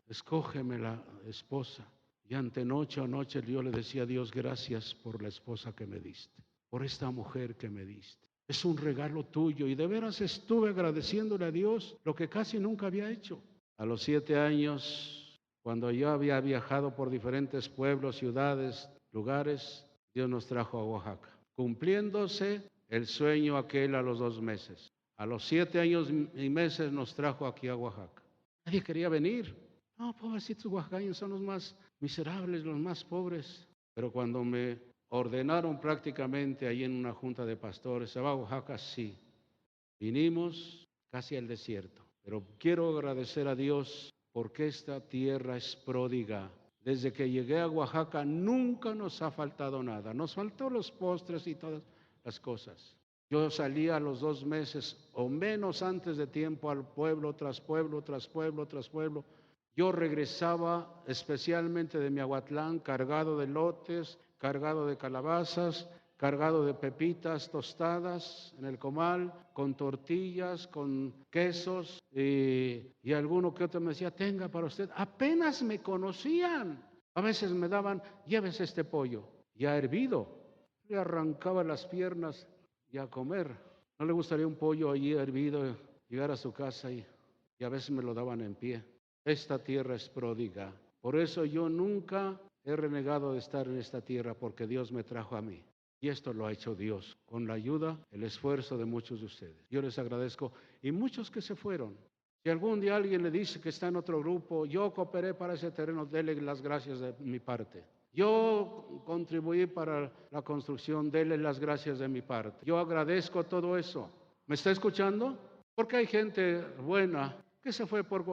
escógeme la esposa. Y noche yo le decía a Dios, gracias por la esposa que me diste, por esta mujer que me diste. Es un regalo tuyo. Y de veras estuve agradeciéndole a Dios lo que casi nunca había hecho. A los 7 años, cuando yo había viajado por diferentes pueblos, ciudades, lugares, Dios nos trajo a Oaxaca, cumpliéndose el sueño aquel a los 2 meses. A los 7 años y meses nos trajo aquí a Oaxaca. Nadie quería venir. No, pobrecitos oaxacaños, son los más miserables, los más pobres. Pero cuando me ordenaron prácticamente ahí en una junta de pastores, ¿se va a Oaxaca? Sí. Vinimos casi al desierto. Pero quiero agradecer a Dios porque esta tierra es pródiga. Desde que llegué a Oaxaca nunca nos ha faltado nada. Nos faltó los postres y todas las cosas. Yo salía a los 2 meses o menos antes de tiempo al pueblo tras pueblo, tras pueblo, tras pueblo. Yo regresaba especialmente de Miahuatlán cargado de elotes, cargado de calabazas, cargado de pepitas tostadas en el comal, con tortillas, con quesos y alguno que otro me decía, tenga para usted. Apenas me conocían. A veces me daban, llévese este pollo, ya hervido. Le arrancaba las piernas y a comer. ¿No le gustaría un pollo allí hervido, llegar a su casa y a veces me lo daban en pie? Esta tierra es pródiga. Por eso yo nunca he renegado de estar en esta tierra porque Dios me trajo a mí. Y esto lo ha hecho Dios, con la ayuda, el esfuerzo de muchos de ustedes. Yo les agradezco. Y muchos que se fueron. Si algún día alguien le dice que está en otro grupo, yo cooperé para ese terreno, dele las gracias de mi parte. Yo contribuí para la construcción, dele las gracias de mi parte. Yo agradezco todo eso. ¿Me está escuchando? Porque hay gente buena que se fue por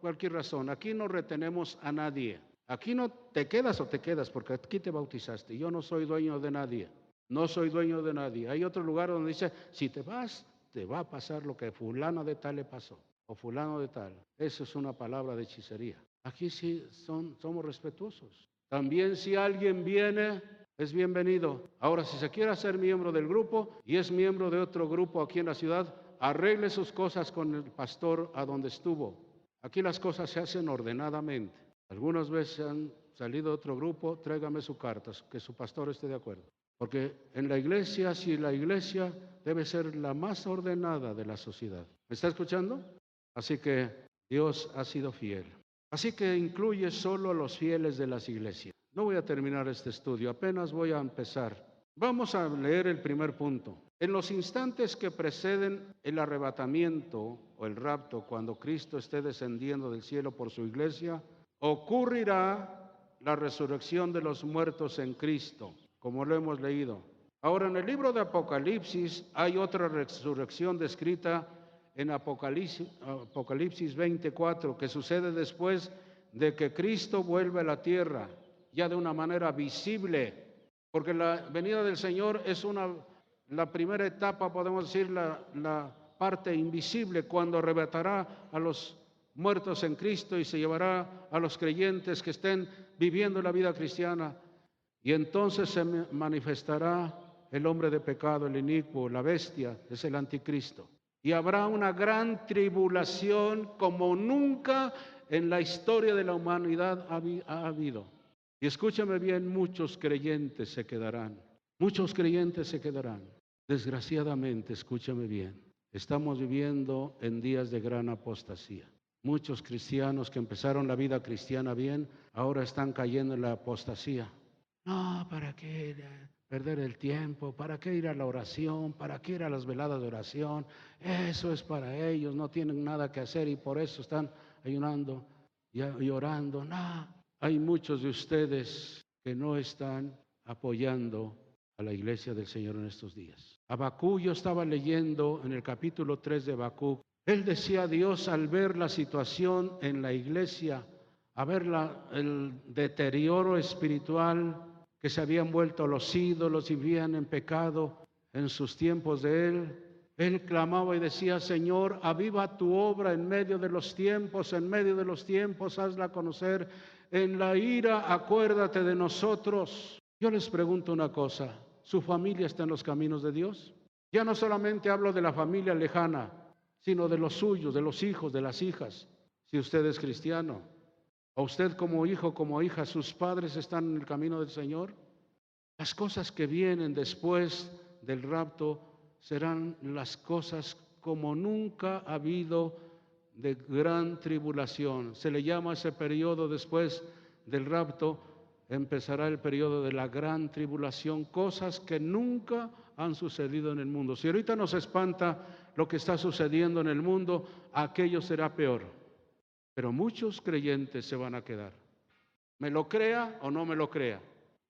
cualquier razón. Aquí no retenemos a nadie. Aquí no te quedas o te quedas, porque aquí te bautizaste. Yo no soy dueño de nadie. No soy dueño de nadie. Hay otro lugar donde dice, si te vas, te va a pasar lo que fulano de tal le pasó, o fulano de tal. Eso es una palabra de hechicería. Aquí sí somos respetuosos. También si alguien viene, es bienvenido. Ahora, si se quiere hacer miembro del grupo y es miembro de otro grupo aquí en la ciudad, arregle sus cosas con el pastor a donde estuvo. Aquí las cosas se hacen ordenadamente. Algunas veces han salido de otro grupo, tráigame su carta, que su pastor esté de acuerdo. Porque en la iglesia, si la iglesia debe ser la más ordenada de la sociedad. ¿Me está escuchando? Así que Dios ha sido fiel. Así que incluye solo a los fieles de las iglesias. No voy a terminar este estudio, apenas voy a empezar. Vamos a leer el primer punto. En los instantes que preceden el arrebatamiento o el rapto, cuando Cristo esté descendiendo del cielo por su iglesia, ocurrirá la resurrección de los muertos en Cristo, como lo hemos leído. Ahora, en el libro de Apocalipsis hay otra resurrección descrita en Apocalipsis 24, que sucede después de que Cristo vuelve a la tierra, ya de una manera visible, porque la venida del Señor es la primera etapa, podemos decir, la parte invisible, cuando arrebatará a los muertos en Cristo y se llevará a los creyentes que estén viviendo la vida cristiana. Y entonces se manifestará el hombre de pecado, el inicuo, la bestia, es el anticristo. Y habrá una gran tribulación como nunca en la historia de la humanidad ha habido. Y escúchame bien, muchos creyentes se quedarán. Muchos creyentes se quedarán. Desgraciadamente, escúchame bien, estamos viviendo en días de gran apostasía. Muchos cristianos que empezaron la vida cristiana bien, ahora están cayendo en la apostasía. No, ¿para qué perder el tiempo? ¿Para qué ir a la oración? ¿Para qué ir a las veladas de oración? Eso es para ellos, no tienen nada que hacer y por eso están ayunando y orando. No, hay muchos de ustedes que no están apoyando a la iglesia del Señor en estos días. Habacuc, yo estaba leyendo en el capítulo 3 de Habacuc, él decía a Dios al ver la situación en la iglesia, a ver el deterioro espiritual, que se habían vuelto los ídolos y vivían en pecado en sus tiempos de él clamaba y decía: Señor, aviva tu obra en medio de los tiempos, hazla conocer, en la ira acuérdate de nosotros. Yo les pregunto una cosa, ¿su familia está en los caminos de Dios? Ya no solamente hablo de la familia lejana, sino de los suyos, de los hijos, de las hijas. Si usted es cristiano, o usted como hijo, como hija, sus padres están en el camino del Señor. Las cosas que vienen después del rapto serán las cosas como nunca ha habido de gran tribulación. Se le llama ese periodo después del rapto, empezará el periodo de la gran tribulación, cosas que nunca han sucedido en el mundo. Si ahorita nos espanta lo que está sucediendo en el mundo, aquello será peor. Pero muchos creyentes se van a quedar. Me lo crea o no me lo crea.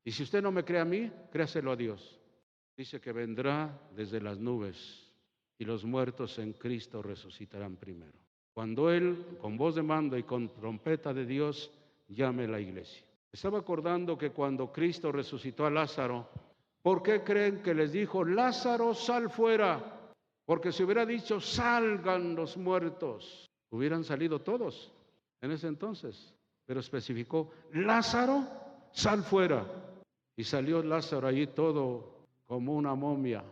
Y si usted no me cree a mí, créaselo a Dios. Dice que vendrá desde las nubes y los muertos en Cristo resucitarán primero. Cuando Él, con voz de mando y con trompeta de Dios, llame a la iglesia. Estaba acordando que cuando Cristo resucitó a Lázaro, ¿por qué creen que les dijo: Lázaro, sal fuera? Porque si hubiera dicho: salgan los muertos, hubieran salido todos en ese entonces. Pero especificó: Lázaro, sal fuera. Y salió Lázaro allí todo como una momia.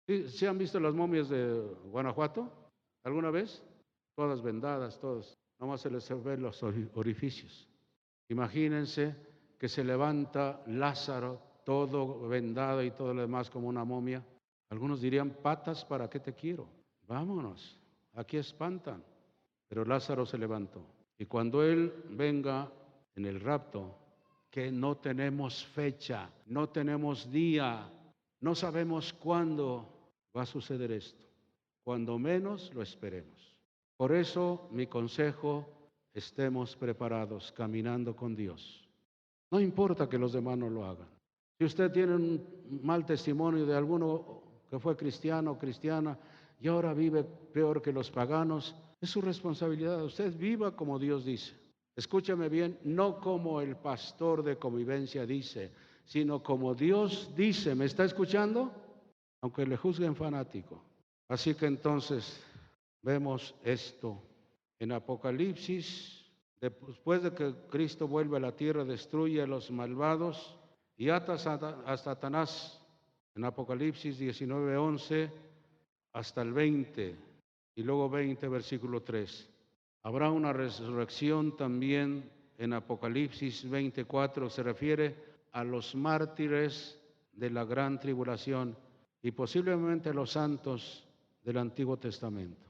¿Sí han visto las momias de Guanajuato alguna vez? Todas vendadas, todas. Nomás se les ven los orificios. Imagínense que se levanta Lázaro todo vendado y todo lo demás como una momia. Algunos dirían: patas, ¿para qué te quiero? Vámonos, aquí espantan. Pero Lázaro se levantó. Y cuando Él venga en el rapto, que no tenemos fecha, no tenemos día, no sabemos cuándo va a suceder esto, cuando menos lo esperemos. Por eso mi consejo: estemos preparados, caminando con Dios. No importa que los demás no lo hagan. Si usted tiene un mal testimonio de alguno que fue cristiano o cristiana y ahora vive peor que los paganos, es su responsabilidad. Usted viva como Dios dice. Escúchame bien, no como el pastor de convivencia dice, sino como Dios dice. ¿Me está escuchando? Aunque le juzguen fanático. Así que entonces vemos esto en Apocalipsis. Después de que Cristo vuelve a la tierra, destruye a los malvados y ata a Satanás. En Apocalipsis 19:11 hasta el 20, y luego 20, versículo 3. Habrá una resurrección también en Apocalipsis 24, se refiere a los mártires de la gran tribulación y posiblemente a los santos del Antiguo Testamento.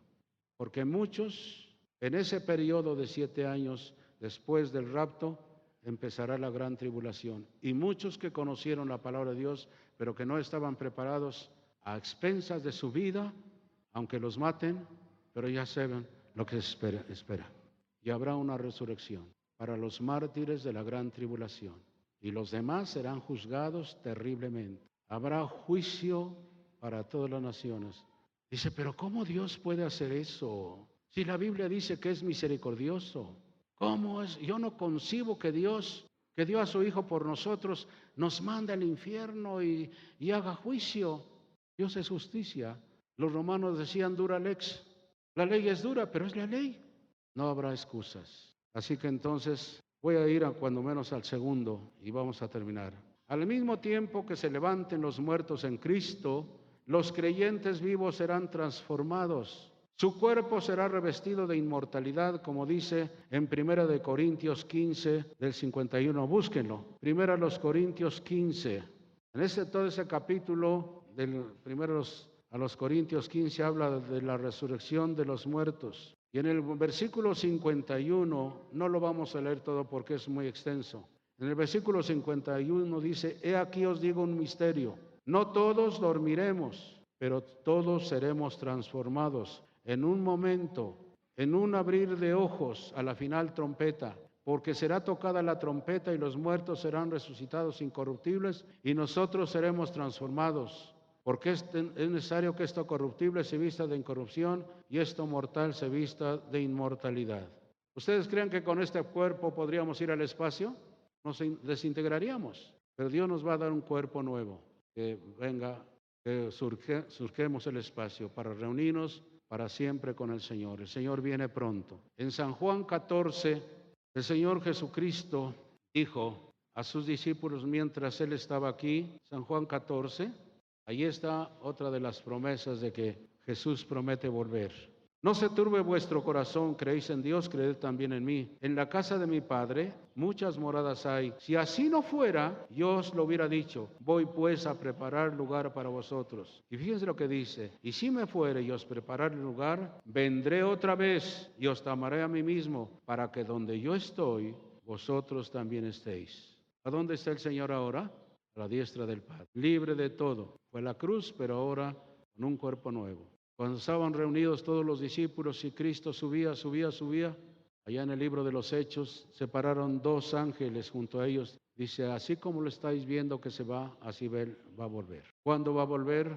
Porque muchos, en ese periodo de 7 años después del rapto, empezará la gran tribulación. Y muchos que conocieron la palabra de Dios, pero que no estaban preparados, a expensas de su vida, aunque los maten, pero ya saben lo que espera. Y habrá una resurrección para los mártires de la gran tribulación. Y los demás serán juzgados terriblemente. Habrá juicio para todas las naciones. Dice, pero ¿cómo Dios puede hacer eso? Si la Biblia dice que es misericordioso. ¿Cómo es? Yo no concibo que Dios, que dio a su Hijo por nosotros, nos manda al infierno y haga juicio. Dios es justicia. Los romanos decían dura lex. La ley es dura, pero es la ley. No habrá excusas. Así que entonces voy a ir cuando menos al segundo y vamos a terminar. Al mismo tiempo que se levanten los muertos en Cristo, los creyentes vivos serán transformados. Su cuerpo será revestido de inmortalidad, como dice en 1 Corintios 15, del 51. Búsquenlo. 1 Corintios 15. En todo ese capítulo del 1 a los Corintios 15 habla de la resurrección de los muertos. Y en el versículo 51, no lo vamos a leer todo porque es muy extenso. En el versículo 51 dice, he aquí os digo un misterio. No todos dormiremos, pero todos seremos transformados en un momento, en un abrir de ojos, a la final trompeta, porque será tocada la trompeta y los muertos serán resucitados incorruptibles y nosotros seremos transformados, porque es necesario que esto corruptible se vista de incorrupción y esto mortal se vista de inmortalidad. ¿Ustedes creen que con este cuerpo podríamos ir al espacio? Nos desintegraríamos, pero Dios nos va a dar un cuerpo nuevo, que venga, que surquemos el espacio para reunirnos para siempre con el Señor. El Señor viene pronto. En San Juan 14, el Señor Jesucristo dijo a sus discípulos mientras Él estaba aquí, San Juan 14, ahí está otra de las promesas de que Jesús promete volver. No se turbe vuestro corazón, creéis en Dios, creed también en mí. En la casa de mi Padre muchas moradas hay. Si así no fuera, yo os lo hubiera dicho. Voy pues a preparar lugar para vosotros. Y fíjense lo que dice. Y si me fuere y os preparar el lugar, vendré otra vez y os tomaré a mí mismo, para que donde yo estoy, vosotros también estéis. ¿A dónde está el Señor ahora? A la diestra del Padre. Libre de todo. Fue la cruz, pero ahora con un cuerpo nuevo. Cuando estaban reunidos todos los discípulos y Cristo subía, allá en el libro de los Hechos se pararon 2 ángeles junto a ellos. Dice, así como lo estáis viendo que se va, así va a volver. ¿Cuándo va a volver?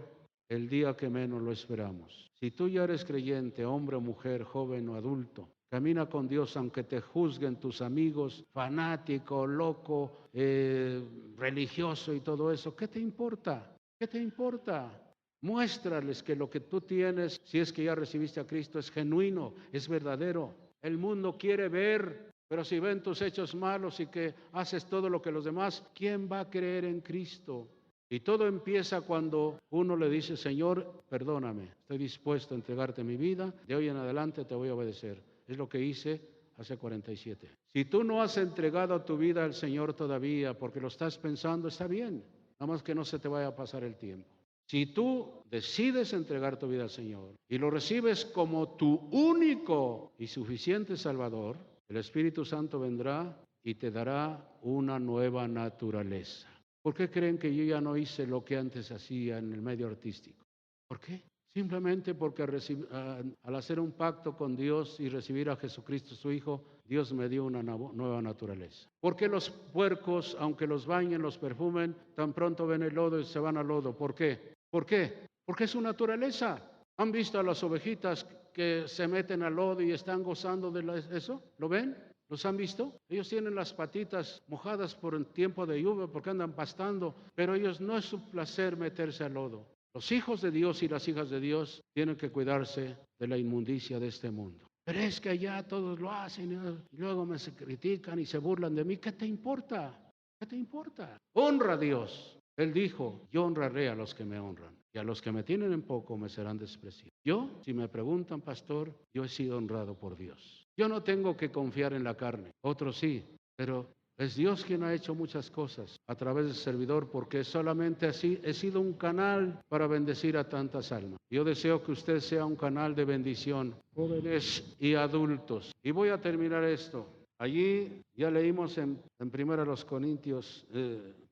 El día que menos lo esperamos. Si tú ya eres creyente, hombre o mujer, joven o adulto, camina con Dios aunque te juzguen tus amigos, fanático, loco, religioso y todo eso. ¿Qué te importa? ¿Qué te importa? Muéstrales que lo que tú tienes, si es que ya recibiste a Cristo, es genuino, es verdadero. El mundo quiere ver, pero si ven tus hechos malos y que haces todo lo que los demás, ¿quién va a creer en Cristo? Y todo empieza cuando uno le dice, Señor, perdóname, estoy dispuesto a entregarte mi vida, de hoy en adelante te voy a obedecer. Es lo que hice hace 47. Si tú no has entregado tu vida al Señor todavía porque lo estás pensando, está bien, nada más que no se te vaya a pasar el tiempo. Si tú decides entregar tu vida al Señor y lo recibes como tu único y suficiente Salvador, el Espíritu Santo vendrá y te dará una nueva naturaleza. ¿Por qué creen que yo ya no hice lo que antes hacía en el medio artístico? ¿Por qué? Simplemente porque al hacer un pacto con Dios y recibir a Jesucristo su Hijo, Dios me dio una nueva naturaleza. ¿Por qué los puercos, aunque los bañen, los perfumen, tan pronto ven el lodo y se van al lodo? ¿Por qué? ¿Por qué? Porque es su naturaleza. ¿Han visto a las ovejitas que se meten al lodo y están gozando de eso? ¿Lo ven? ¿Los han visto? Ellos tienen las patitas mojadas por el tiempo de lluvia porque andan pastando, pero ellos no es su placer meterse al lodo. Los hijos de Dios y las hijas de Dios tienen que cuidarse de la inmundicia de este mundo. Pero es que allá todos lo hacen y luego me se critican y se burlan de mí. ¿Qué te importa? ¿Qué te importa? Honra a Dios. Él dijo, yo honraré a los que me honran. y a los que me tienen en poco me serán despreciados. Yo, si me preguntan, pastor, yo he sido honrado por Dios. Yo no tengo que confiar en la carne, otros sí, pero es Dios quien ha hecho muchas cosas a través del servidor, porque solamente así he sido un canal para bendecir a tantas almas. Yo deseo que usted sea un canal de bendición, jóvenes y adultos. Y voy a terminar esto. Allí ya leímos en 1 Corintios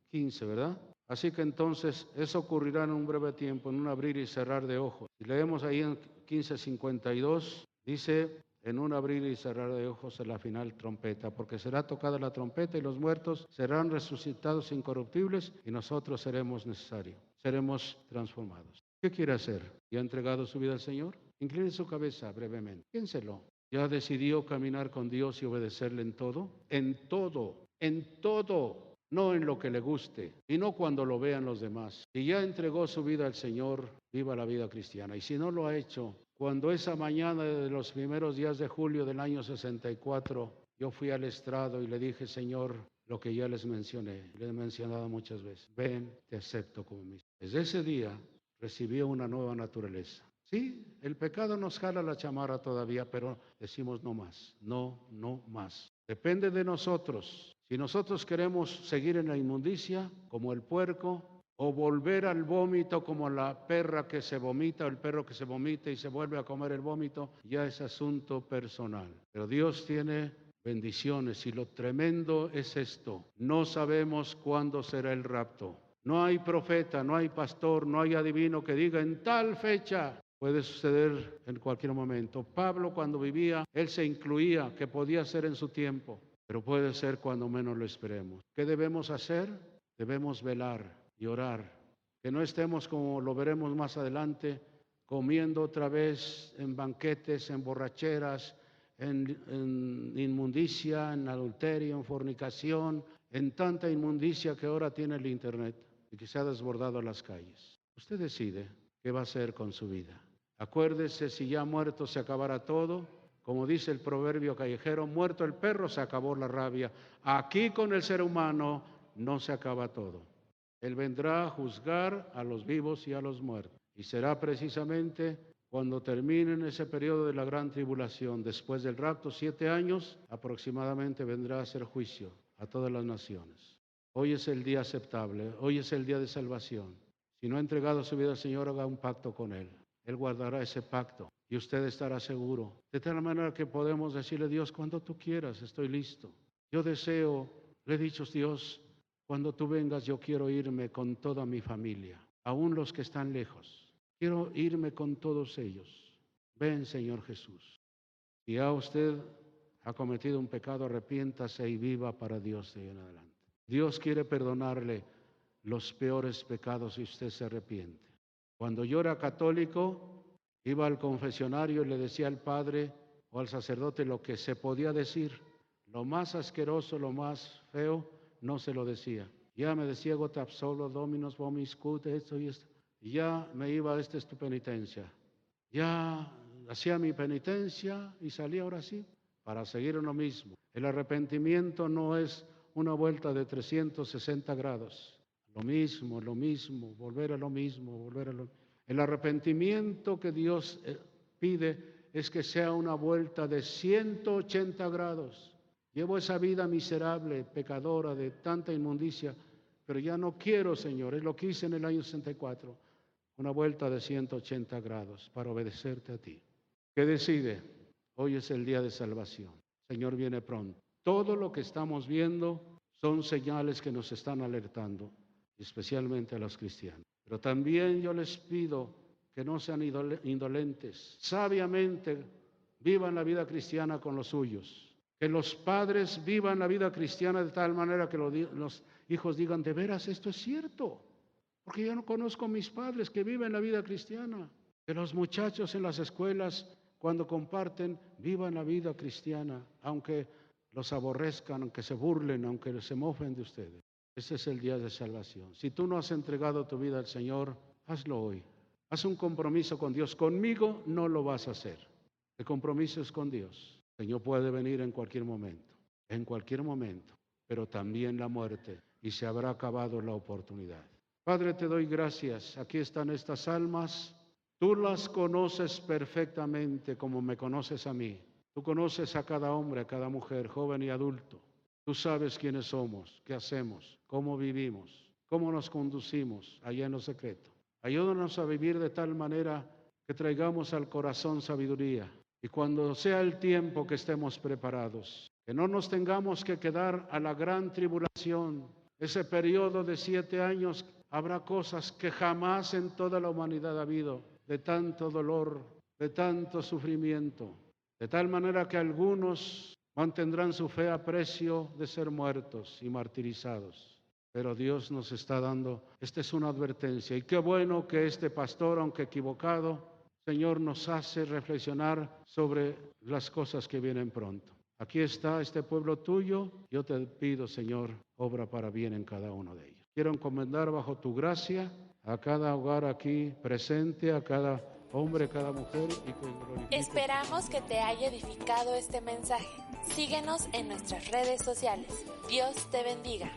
15, ¿verdad? Así que entonces eso ocurrirá en un breve tiempo, en un abrir y cerrar de ojos. Y leemos ahí en 15:52, dice, en un abrir y cerrar de ojos en la final trompeta, porque será tocada la trompeta y los muertos serán resucitados incorruptibles y nosotros seremos necesarios, seremos transformados. ¿Qué quiere hacer? ¿Ya ha entregado su vida al Señor? Incline su cabeza brevemente, piénselo. ¿Ya decidió caminar con Dios y obedecerle en todo? En todo, en todo. No en lo que le guste y no cuando lo vean los demás. Si ya entregó su vida al Señor, viva la vida cristiana. Y si no lo ha hecho, cuando esa mañana de los primeros días de julio del año 64, yo fui al estrado y le dije, Señor, lo que ya les mencioné, le he mencionado muchas veces, ven, te acepto como mi. Desde ese día recibí una nueva naturaleza. Sí, el pecado nos jala la chamarra todavía, pero decimos no más, no más. Depende de nosotros. Si nosotros queremos seguir en la inmundicia, como el puerco, o volver al vómito como la perra que se vomita, o el perro que se vomita y se vuelve a comer el vómito, ya es asunto personal. Pero Dios tiene bendiciones y lo tremendo es esto. No sabemos cuándo será el rapto. No hay profeta, no hay pastor, no hay adivino que diga en tal fecha. Puede suceder en cualquier momento. Pablo cuando vivía, él se incluía que podía ser en su tiempo, pero puede ser cuando menos lo esperemos. ¿Qué debemos hacer? Debemos velar y orar. Que no estemos, como lo veremos más adelante, comiendo otra vez en banquetes, en borracheras, en inmundicia, en adulterio, en fornicación, en tanta inmundicia que ahora tiene el Internet y que se ha desbordado a las calles. Usted decide qué va a hacer con su vida. Acuérdese, si ya muerto se acabara todo, como dice el proverbio callejero, muerto el perro se acabó la rabia. Aquí con el ser humano no se acaba todo. Él vendrá a juzgar a los vivos y a los muertos. Y será precisamente cuando termine ese periodo de la gran tribulación, después del rapto, 7 años aproximadamente, vendrá a hacer juicio a todas las naciones. Hoy es el día aceptable, hoy es el día de salvación. Si no ha entregado su vida al Señor, haga un pacto con Él. Él guardará ese pacto y usted estará seguro. De tal manera que podemos decirle, Dios, cuando tú quieras, estoy listo. Yo deseo, le he dicho, Dios, cuando tú vengas yo quiero irme con toda mi familia, aún los que están lejos. Quiero irme con todos ellos. Ven, Señor Jesús. Si ya usted ha cometido un pecado, arrepiéntase y viva para Dios de ahí en adelante. Dios quiere perdonarle los peores pecados si usted se arrepiente. Cuando yo era católico, iba al confesionario y le decía al padre o al sacerdote lo que se podía decir. Lo más asqueroso, lo más feo, no se lo decía. Ya me decía, te absolvo, dominos vomis cute, esto y esto. Y ya me iba, esta es tu penitencia. Ya hacía mi penitencia y salía ahora sí, para seguir en lo mismo. El arrepentimiento no es una vuelta de 360 grados. Lo mismo, volver a lo mismo, volver a lo mismo. El arrepentimiento que Dios pide es que sea una vuelta de 180 grados. Llevo esa vida miserable, pecadora, de tanta inmundicia, pero ya no quiero, Señor, es lo que hice en el año 64, una vuelta de 180 grados para obedecerte a ti. ¿Qué decide? Hoy es el día de salvación. Señor viene pronto. Todo lo que estamos viendo son señales que nos están alertando, especialmente a los cristianos. Pero también yo les pido que no sean indolentes, sabiamente vivan la vida cristiana con los suyos. Que los padres vivan la vida cristiana de tal manera que los hijos digan, de veras, esto es cierto, porque yo no conozco a mis padres que viven la vida cristiana. Que los muchachos en las escuelas, cuando comparten, vivan la vida cristiana, aunque los aborrezcan, aunque se burlen, aunque se mofen de ustedes. Este es el día de salvación. Si tú no has entregado tu vida al Señor, hazlo hoy. Haz un compromiso con Dios. Conmigo no lo vas a hacer. El compromiso es con Dios. El Señor puede venir en cualquier momento, pero también la muerte, y se habrá acabado la oportunidad. Padre, te doy gracias. Aquí están estas almas. Tú las conoces perfectamente como me conoces a mí. Tú conoces a cada hombre, a cada mujer, joven y adulto. Tú sabes quiénes somos, qué hacemos, cómo vivimos, cómo nos conducimos allá en lo secreto. Ayúdanos a vivir de tal manera que traigamos al corazón sabiduría. Y cuando sea el tiempo que estemos preparados, que no nos tengamos que quedar a la gran tribulación. Ese periodo de 7 años habrá cosas que jamás en toda la humanidad ha habido, de tanto dolor, de tanto sufrimiento, de tal manera que algunos mantendrán su fe a precio de ser muertos y martirizados. Pero Dios nos está dando, esta es una advertencia, y qué bueno que este pastor, aunque equivocado, Señor, nos hace reflexionar sobre las cosas que vienen pronto. Aquí está este pueblo tuyo, yo te pido, Señor, obra para bien en cada uno de ellos. Quiero encomendar bajo tu gracia a cada hogar aquí presente, a cada hombre, cada mujer, y que glorifique. Esperamos que te haya edificado este mensaje. Síguenos en nuestras redes sociales. Dios te bendiga.